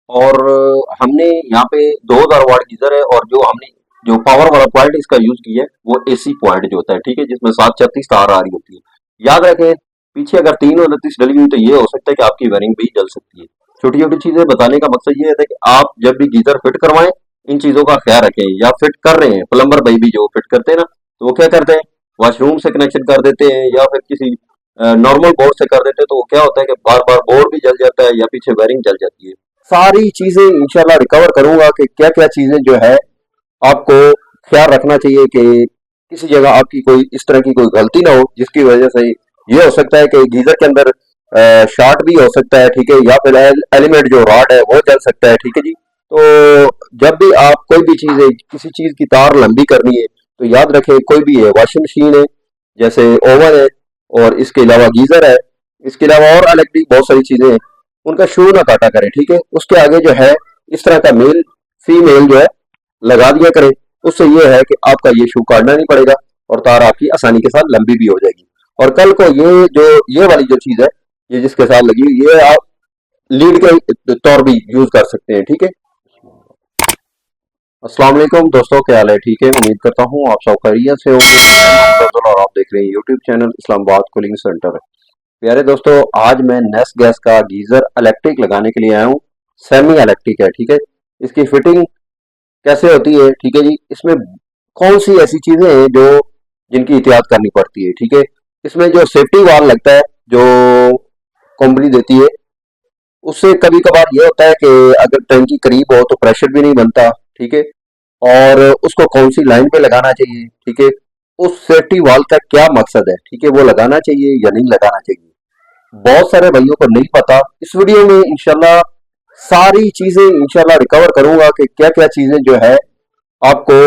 और हमने यहाँ पे 2000 वाट गीजर है और जो हमने जो पावर वाला पॉइंट इसका यूज किया है वो एसी पॉइंट जो होता है, ठीक है, जिसमें 736 तार आ रही होती है। याद रखें, पीछे अगर 329 डली हुई तो ये हो सकता है कि आपकी वायरिंग भी जल सकती है। छोटी छोटी चीजें बताने का मकसद ये है कि आप जब भी गीजर फिट करवाएं इन चीजों का ख्याल रखें। या फिट कर रहे हैं, प्लम्बर भाई भी जो फिट करते हैं ना, तो वो क्या करते हैं, वॉशरूम से कनेक्शन कर देते हैं या फिर किसी नॉर्मल बोर्ड से कर देते हैं, तो वो क्या होता है कि बार बार बोर्ड भी जल जाता है या पीछे वायरिंग जल जाती है। सारी चीजें इंशाल्लाह रिकवर करूंगा कि क्या क्या चीजें जो है आपको ख्याल रखना चाहिए कि किसी जगह आपकी कोई इस तरह की कोई गलती ना हो जिसकी वजह से ये हो सकता है कि गीजर के अंदर शॉर्ट भी हो सकता है, ठीक है, या फिर एलिमेंट जो रॉड है वो जल सकता है, ठीक है जी। तो जब भी आप कोई भी चीज है, किसी चीज की तार लंबी करनी है, तो याद रखें कोई भी है, वॉशिंग मशीन है, जैसे ओवन है, और इसके अलावा गीजर है, इसके अलावा और इलेक्ट्रिक बहुत सारी चीजें हैं, उनका शू ना काटा करें, ठीक है। उसके आगे जो है इस तरह का मेल फीमेल जो है लगा दिया करें। उससे ये है कि आपका ये शू काटना नहीं पड़ेगा और तार आपकी आसानी के साथ लंबी भी हो जाएगी। और कल को ये वाली जो चीज है, ये जिसके साथ लगी हुई, ये आप लीड के तौर भी यूज कर सकते हैं, ठीक है। अस्सलाम वालेकुम दोस्तों, क्या हाल है? ठीक है, उम्मीद करता हूँ आप सब खैरियत से होंगे। मैं मोहम्मद अफजल और आप देख रहे हैं YouTube channel Islamabad cooling centre. प्यारे दोस्तों, आज मैं नेस गैस का गीजर इलेक्ट्रिक लगाने के लिए आया हूँ। सेमी इलेक्ट्रिक है, ठीक है। इसकी फिटिंग कैसे होती है, ठीक है जी, इसमें कौन सी ऐसी चीजें हैं जो जिनकी एहतियात करनी पड़ती है, ठीक है। इसमें जो सेफ्टी वाल लगता है, जो कंपनी देती है, उससे कभी कभार ये होता है कि अगर टंकी करीब हो तो प्रेशर भी नहीं बनता, ठीक है। और उसको कौन सी लाइन पे लगाना चाहिए, ठीक है, उस सेफ्टी वाल का क्या मकसद है, ठीक है, वो लगाना चाहिए या नहीं लगाना चाहिए, बहुत सारे भाइयों को नहीं पता। इस वीडियो में इंशाल्लाह सारी चीजें इंशाल्लाह रिकवर करूंगा कि क्या क्या चीजें जो है आपको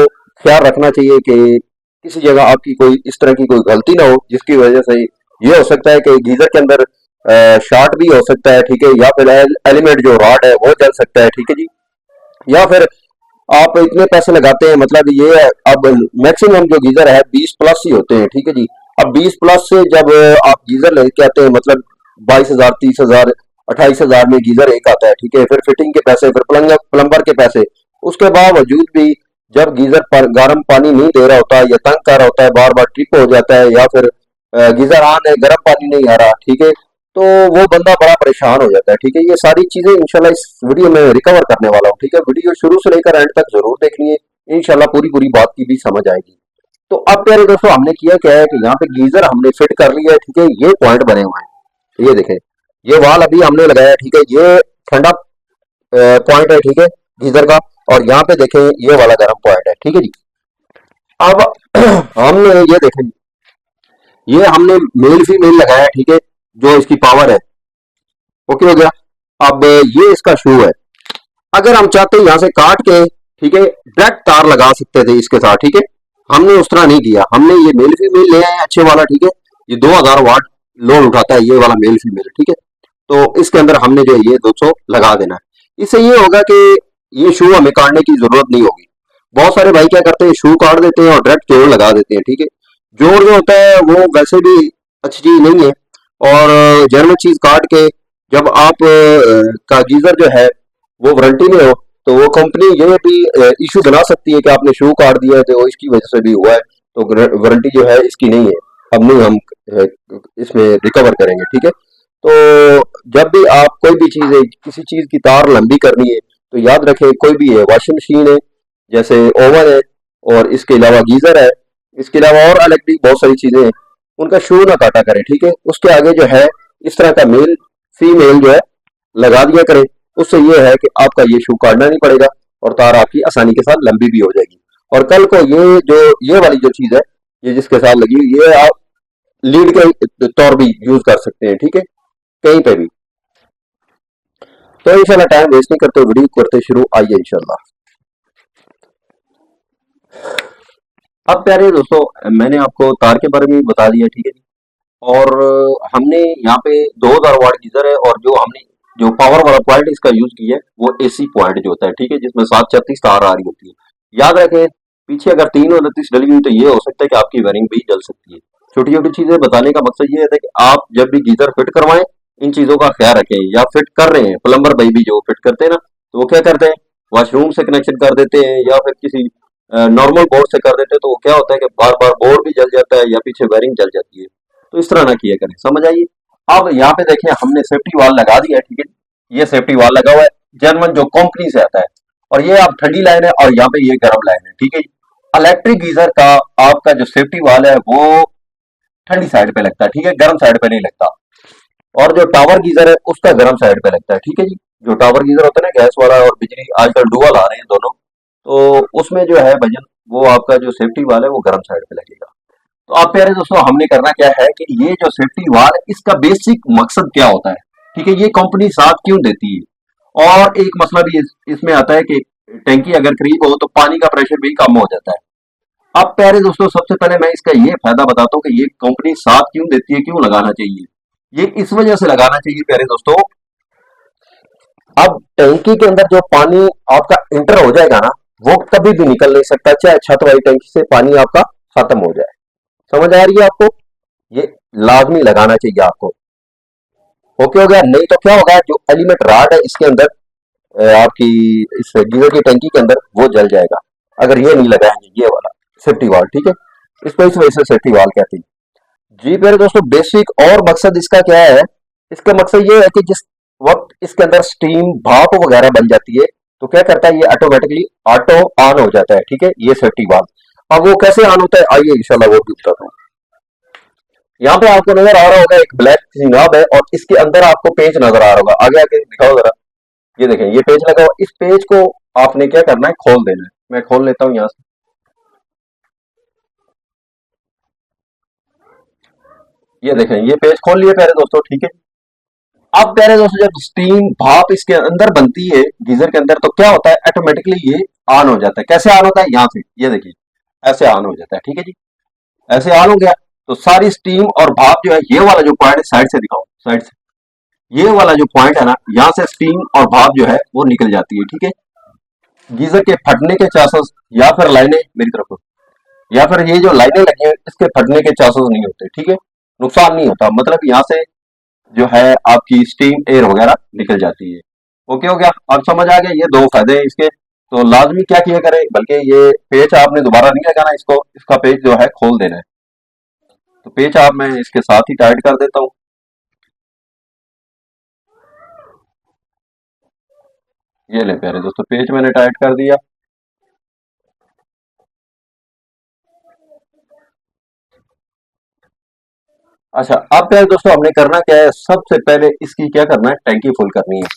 ख्याल रखना चाहिए कि किसी जगह आपकी कोई इस तरह की कोई गलती ना हो जिसकी वजह से ये हो सकता है कि गीजर के अंदर शॉर्ट भी हो सकता है, ठीक है, या फिर एलिमेंट जो रॉड है वो जल सकता है, ठीक है जी। या फिर आप इतने पैसे लगाते हैं, मतलब ये अब मैक्सिमम जो गीजर है 20 प्लस ही होते हैं, ठीक है जी। अब 20 प्लस से जब आप गीजर लेके आते हैं, मतलब 22,000, 30,000, 28,000 में गीजर एक आता है, ठीक है, फिर फिटिंग के पैसे, फिर प्लम्बर के पैसे, उसके बावजूद भी जब गीजर पर गर्म पानी नहीं दे रहा होता या तंग कर रहा होता है, बार बार ट्रिप हो जाता है, या फिर गीजर ऑन है गर्म पानी नहीं आ रहा, ठीक है, तो वो बंदा बड़ा परेशान हो जाता है, ठीक है। ये सारी चीजें इंशाल्लाह इस वीडियो में रिकवर करने वाला हूँ, ठीक है। वीडियो शुरू से लेकर एंड तक जरूर देखनी है, इंशाल्लाह पूरी पूरी बात की भी समझ आएगी। तो अब प्यारे दोस्तों, हमने किया क्या है कि यहाँ पे गीजर हमने फिट कर लिया है, ठीक है, ये पॉइंट बने हुए हैं, ये देखें, ये वाल अभी हमने लगाया, ठीक है, ये ठंडा पॉइंट है, ठीक है, गीजर का। और यहाँ पे देखें ये वाला गर्म पॉइंट है, ठीक है जी। अब हमने ये देखें, ये हमने मेल फीमेल लगाया है, ठीक है, जो इसकी पावर है, ओके हो गया। अब ये इसका शू है, अगर हम चाहते हैं यहाँ से काट के, ठीक है, डायरेक्ट तार लगा सकते थे इसके साथ, ठीक है। हमने उस तरह नहीं किया, हमने ये मेल फीमेल ले आए अच्छे वाला, ठीक है, ये 2000 वाट लोड उठाता है, ये वाला मेल फीमेल, ठीक है। तो इसके अंदर हमने जो है ये 200 लगा देना है। इससे ये होगा कि ये शू हमें काटने की जरूरत नहीं होगी। बहुत सारे भाई क्या करते हैं, शू काट देते हैं और डायरेक्ट जोड़ लगा देते हैं, ठीक है। जोड़ जो होता है वो वैसे भी अच्छी चीज नहीं है। और जर्मन चीज काट के जब आप का गीजर जो है वो वारंटी में हो, तो वो कंपनी ये भी इशू बना सकती है कि आपने शू काट दिया है तो इसकी वजह से भी हुआ है, तो वारंटी जो है इसकी नहीं है, अब नहीं हम इसमें रिकवर करेंगे, ठीक है। तो जब भी आप कोई भी चीज है, किसी चीज की तार लंबी करनी है, तो याद रखें कोई भी है, वॉशिंग मशीन है, जैसे ओवन है, और इसके अलावा गीजर है, इसके अलावा और इलेक्ट्रिक बहुत सारी चीजें हैं, उनका शू ना काटा करें, ठीक है। उसके आगे जो है इस तरह का मेल फीमेल जो है लगा दिया करें। उससे ये है कि आपका ये शू काटना नहीं पड़ेगा और तार आपकी आसानी के साथ लंबी भी हो जाएगी। और कल को ये वाली जो चीज है, ये जिसके साथ लगी हुई, ये आप लीड के तौर भी यूज कर सकते हैं, ठीक है, कहीं पे भी। तो इंशाल्लाह टाइम वेस्ट नहीं करते, वीडियो करते शुरू, आइए इंशाल्लाह। अब प्यारे दोस्तों, मैंने आपको तार के बारे में भी बता दिया, ठीक है जी। और हमने यहाँ पे 2000 वाट गीजर है और जो हमने जो पावर वाला पॉइंट इसका यूज किया है वो एसी पॉइंट जो होता है, ठीक है, जिसमें 736 तार आ रही होती है। याद रखें, पीछे अगर 329 डली हुई तो ये हो सकता है कि आपकी वायरिंग भी जल सकती है। छोटी छोटी चीजें बताने का मकसद ये है कि आप जब भी गीजर फिट करवाएं इन चीजों का ख्याल रखें। या फिट कर रहे हैं, प्लम्बर भाई भी जो फिट करते हैं ना, तो वो क्या करते हैं, वॉशरूम से कनेक्शन कर देते हैं या फिर किसी नॉर्मल बोर्ड से कर देते हैं, तो वो क्या होता है कि बार बार बोर्ड भी जल जाता है या पीछे वायरिंग जल जाती है। तो इस तरह ना किया करें, समझ आइए। अब यहाँ पे देखिए हमने सेफ्टी वाल लगा दिया है, ठीक है, ये सेफ्टी वाल लगा हुआ है, जर्मन जो कंपनी से आता है, और ये आप ठंडी लाइन है और यहाँ पे ये गर्म लाइन है, ठीक है। इलेक्ट्रिक गीजर का आपका जो सेफ्टी वाल है वो ठंडी साइड पे लगता है, ठीक है, गर्म साइड पे नहीं लगता। और जो टावर गीजर है उसका गर्म साइड पे लगता है, ठीक है जी। जो टावर गीजर होता है ना, गैस वाला और बिजली, आजकल डुअल आ रहे हैं दोनों, तो उसमें जो है भजन, वो आपका जो सेफ्टी वाल है वो गर्म साइड पे लगेगा। तो आप प्यारे दोस्तों, हमने करना क्या है कि ये जो सेफ्टी वाल है इसका बेसिक मकसद क्या होता है, ठीक है, ये कंपनी साथ क्यों देती है। और एक मसला भी इसमें आता है कि टैंकी अगर करीब हो तो पानी का प्रेशर भी कम हो जाता है। अब प्यारे दोस्तों, सबसे पहले मैं इसका ये फायदा बताता हूँ कि ये कंपनी साथ क्यों देती है, क्यों लगाना चाहिए। ये इस वजह से लगाना चाहिए प्यारे दोस्तों, अब टैंकी के अंदर जो पानी आपका इंटर हो जाएगा ना, वो कभी भी निकल नहीं सकता, चाहे छत वाली टैंकी से पानी आपका खत्म हो जाए। समझ आ रही है आपको, ये लाजमी लगाना चाहिए आपको। ओके हो गया, नहीं तो क्या होगा, जो एलिमेंट राड है इसके अंदर आपकी इस गीजर की टैंकी के अंदर वो जल जाएगा, अगर ये नहीं लगाएंगे ये वाला सेफ्टी वाल, ठीक है। इसको इस वजह से सेफ्टी वाल कहते हैं। जी मेरे दोस्तों, बेसिक और मकसद इसका क्या है, इसका मकसद ये है कि जिस वक्त इसके अंदर स्टीम भाप वगैरह बन जाती है, तो क्या करता है, ये ऑटोमेटिकली ऑटो ऑन हो जाता है, ठीक है, ये सेफ्टी वाल्व। अब वो कैसे ऑन होता है, आइए इंशाल्लाह वो भी बताता हूँ। यहाँ पे आपको नजर आ रहा होगा एक ब्लैक सी नॉब है और इसके अंदर आपको पेज नजर आ रहा होगा, आगे आगे दिखाओ जरा। ये देखें, ये पेज लगा हुआ, इस पेज को आपने क्या करना है, खोल देना है। मैं खोल लेता हूँ यहाँ से। ये देखें, ये पेज खोल लिए प्यारे दोस्तों, ठीक है। अब प्यारे दोस्तों, जब स्टीम भाप इसके अंदर बनती है गीजर के अंदर, तो क्या होता है, ऑटोमेटिकली ये ऑन हो जाता है। कैसे ऑन होता है, यहाँ से ये देखिए, ऐसे ऑन हो जाता है, ठीक है जी। ऐसे ऑन हो गया तो सारी स्टीम और भाप जो है, ये वाला जो पॉइंट है, साइड से दिखाओ, साइड से, ये वाला जो पॉइंट है ना, यहाँ से स्टीम और भाप जो है वो निकल जाती है, ठीक है। गीजर के फटने के चांसेस, या फिर लाइनें मेरी तरफ को, या फिर ये जो लाइनें लगी हैं इसके फटने के चांसेस नहीं होते, ठीक है, नुकसान नहीं होता, मतलब यहाँ से जो है आपकी स्टीम एयर वगैरह निकल जाती है। ओके हो गया, अब समझ आ गया, ये दो फायदे हैं इसके। तो लाजमी क्या किया करें, बल्कि ये पेच आपने दोबारा नहीं लगाना, इसको, इसका पेच जो है खोल देना है। तो पेच आप, मैं इसके साथ ही टाइट कर देता हूँ। ये ले प्यारे दोस्तों, पेच मैंने टाइट कर दिया। अच्छा, अब प्यारे दोस्तों हमने करना क्या है, सबसे पहले इसकी क्या करना है, टैंकी फुल करनी है।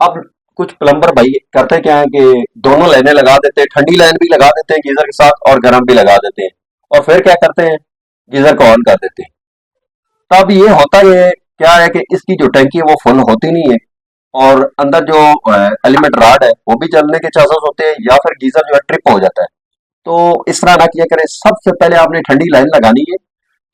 अब कुछ प्लम्बर भाई करते क्या है कि दोनों लाइनें लगा देते हैं, ठंडी लाइन भी लगा देते हैं गीजर के साथ और गर्म भी लगा देते हैं, और फिर क्या करते हैं, गीजर को ऑन कर देते हैं। तब ये होता है क्या है कि इसकी जो टैंकी है वो फुल होती नहीं है, और अंदर जो एलिमेंट राड है वो भी जलने के चांसेस होते हैं, या फिर गीजर जो है ट्रिप हो जाता है। तो इस तरह ना किया करें, सबसे पहले आपने ठंडी लाइन लगानी है।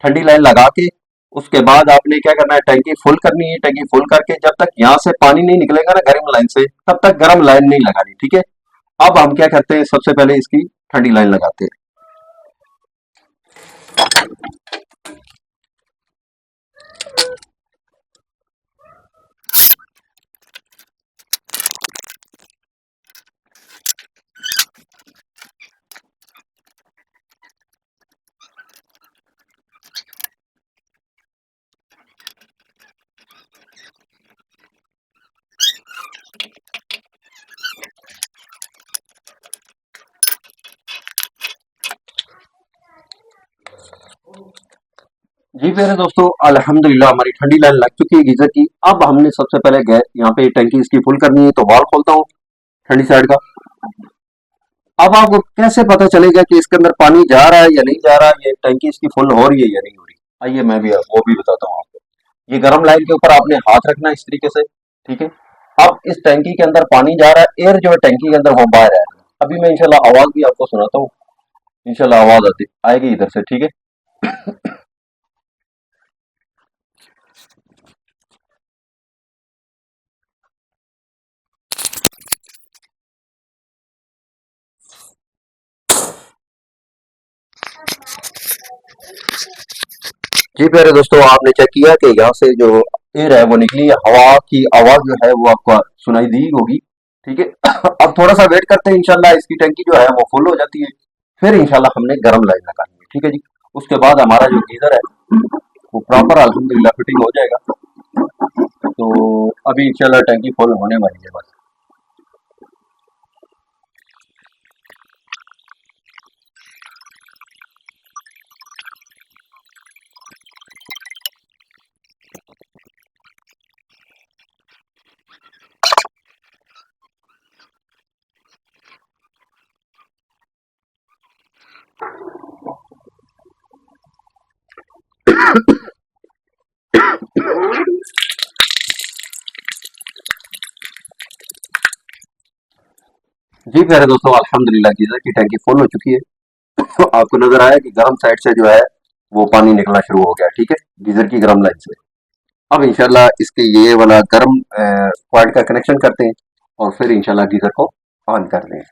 ठंडी लाइन लगा के उसके बाद आपने क्या करना है, टैंकी फुल करनी है। टैंकी फुल करके जब तक यहाँ से पानी नहीं निकलेगा ना गर्म लाइन से, तब तक गर्म लाइन नहीं लगानी, ठीक है। अब हम क्या करते हैं, सबसे पहले इसकी ठंडी लाइन लगाते हैं। जी मेरे दोस्तों, अल्हम्दुलिल्लाह हमारी ठंडी लाइन लग चुकी है गीजर की। अब हमने सबसे पहले गैस यहाँ पे टैंकी इसकी फुल करनी है, तो वाल्व खोलता हूँ ठंडी साइड का। अब आपको कैसे पता चलेगा कि इसके अंदर पानी जा रहा है या नहीं जा रहा है, ये टैंकी इसकी फुल हो रही है या नहीं हो रही, आइए मैं भी वो भी बताता हूँ आपको। ये गर्म लाइन के ऊपर आपने हाथ रखना है इस तरीके से, ठीक है। अब इस टैंकी के अंदर पानी जा रहा है, एयर जो है टैंकी के अंदर वो बाहर है। अभी मैं इंशाल्लाह आवाज भी आपको सुनाता हूँ, इंशाल्लाह आवाज आती आएगी इधर से, ठीक है। जी प्यारे दोस्तों, आपने चेक किया कि यहाँ से जो एयर है वो निकली है, हवा की आवाज जो है वो आपको सुनाई दी होगी। ठीक है। अब थोड़ा सा वेट करते हैं, इंशाल्लाह इसकी टंकी जो है वो फुल हो जाती है, फिर इंशाल्लाह हमने गर्म लाइन लगानी है। ठीक है जी। उसके बाद हमारा जो गीजर है वो प्रॉपर अल्हम्दुलिल्लाह फिटिंग हो जाएगा। तो अभी इंशाल्लाह टंकी फुल होने वाली है बस। जी प्यारे दोस्तों, अल्हम्दुलिल्लाह गीजर की टंकी फुल हो चुकी है। तो आपको नजर आया कि गर्म साइड से जो है वो पानी निकलना शुरू हो गया। ठीक है, गीजर की गर्म लाइन से। अब इंशाल्लाह इसके ये वाला गर्म पॉइंट का कनेक्शन करते हैं और फिर इंशाल्लाह गीजर को ऑन करते हैं।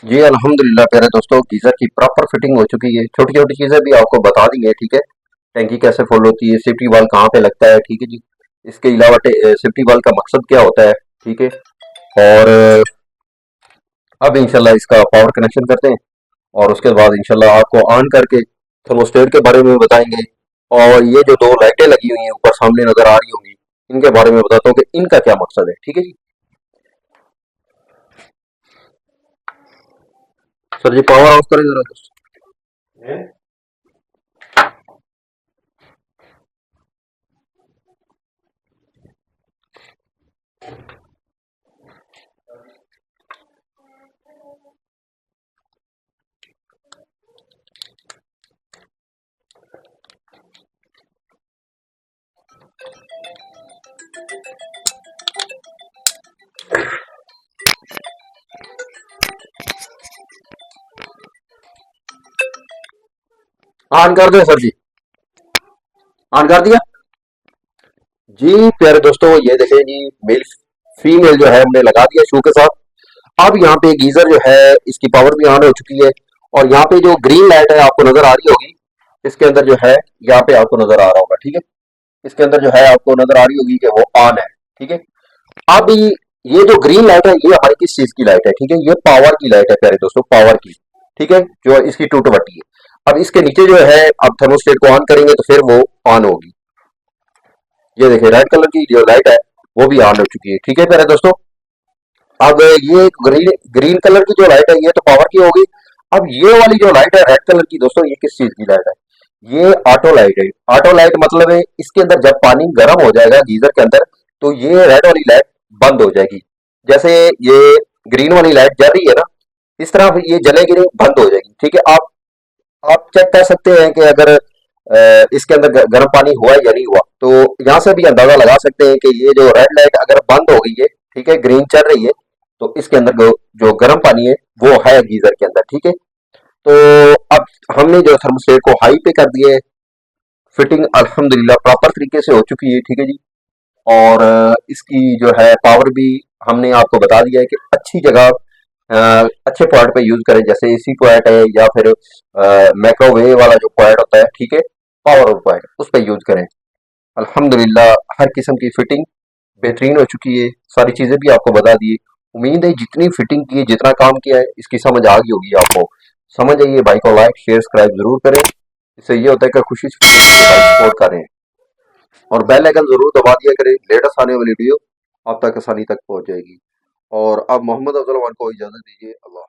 जी अल्हम्दुलिल्लाह प्यारे दोस्तों, गीजर की प्रॉपर फिटिंग हो चुकी है। छोटी छोटी चीजें भी आपको बता दी है। ठीक है, टैंकी कैसे फुल होती है, सेफ्टी वाल्व कहाँ पे लगता है। ठीक है जी। इसके अलावा सेफ्टी वाल्व का मकसद क्या होता है। ठीक है। और अब इंशाल्लाह इसका पावर कनेक्शन करते हैं और उसके बाद इंशाल्लाह आपको ऑन करके थर्मोस्टेट के बारे में बताएंगे। और ये जो दो लाइटें लगी हुई हैं ऊपर सामने नजर आ रही होंगी, इनके बारे में बताता हूँ कि इनका क्या मकसद है। ठीक है जी। सर जी पावर ऑफ करें जरा दोस्त। ऑन कर दे सर जी, ऑन कर दिया। जी प्यारे दोस्तों, ये देखें जी, मेल फीमेल जो है हमने लगा दिया शू के साथ। अब यहाँ पे गीजर जो है इसकी पावर भी ऑन हो चुकी है और यहाँ पे जो ग्रीन लाइट है आपको नजर आ रही होगी, इसके अंदर जो है यहाँ पे आपको नजर आ रहा होगा। ठीक है, इसके अंदर जो है आपको नजर आ रही होगी कि वो ऑन है। ठीक है। अब ये जो ग्रीन लाइट है ये हमारी किस चीज की लाइट है। ठीक है, ये पावर की लाइट है प्यारे दोस्तों, पावर की। ठीक है, जो इसकी टूट बटी है। अब इसके नीचे जो है अब थर्मोस्टेट को ऑन करेंगे तो फिर वो ऑन होगी। ये देखिए रेड कलर की जो लाइट है वो भी ऑन हो चुकी है। ठीक है प्यारे दोस्तों। अब ये ग्रीन ग्रीन कलर की जो लाइट है ये तो पावर की होगी। अब ये वाली जो लाइट है रेड कलर की दोस्तों, ये किस चीज की लाइट है। ये ऑटो लाइट है। ऑटो लाइट मतलब है इसके अंदर जब पानी गर्म हो जाएगा गीजर के अंदर तो ये रेड वाली लाइट बंद हो जाएगी। जैसे ये ग्रीन वाली लाइट जल रही है ना, इस तरह ये जलेगी नहीं, बंद हो जाएगी। ठीक है। आप चेक कर सकते हैं कि अगर इसके अंदर गर्म पानी हुआ है या नहीं हुआ, तो यहाँ से भी अंदाजा लगा सकते हैं कि ये जो रेड लाइट अगर बंद हो गई है, ठीक है, ग्रीन चल रही है, तो इसके अंदर जो गर्म पानी है वो है गीजर के अंदर। ठीक है। तो अब हमने जो थर्मोस्टेट को हाई पे कर दिए, फिटिंग अल्हम्दुलिल्लाह प्रॉपर तरीके से हो चुकी है। ठीक है जी। और इसकी जो है पावर भी हमने आपको बता दिया है कि अच्छी जगह अच्छे पॉइंट पे यूज करें, जैसे एसी पॉइंट है या फिर माइक्रोवेव वाला जो पॉइंट होता है। ठीक है, पावर पॉइंट उस पर यूज करें। अल्हम्दुलिल्लाह हर किस्म की फिटिंग बेहतरीन हो चुकी है। सारी चीजें भी आपको बता दी। उम्मीद है जितनी फिटिंग की है, जितना काम किया है, इसकी समझ आ गई होगी आपको। समझ आइए, भाई को लाइक शेयर सब्सक्राइब जरूर करें। इससे ये होता है कि खुशी से भाई सपोर्ट करें और बेल आइकन जरूर दबा दिया करें। लेटेस्ट आने वाली वीडियो आप तक आसानी तक पहुंच जाएगी। और अब मोहम्मद अफजल को इजाजत दीजिए। अल्लाह।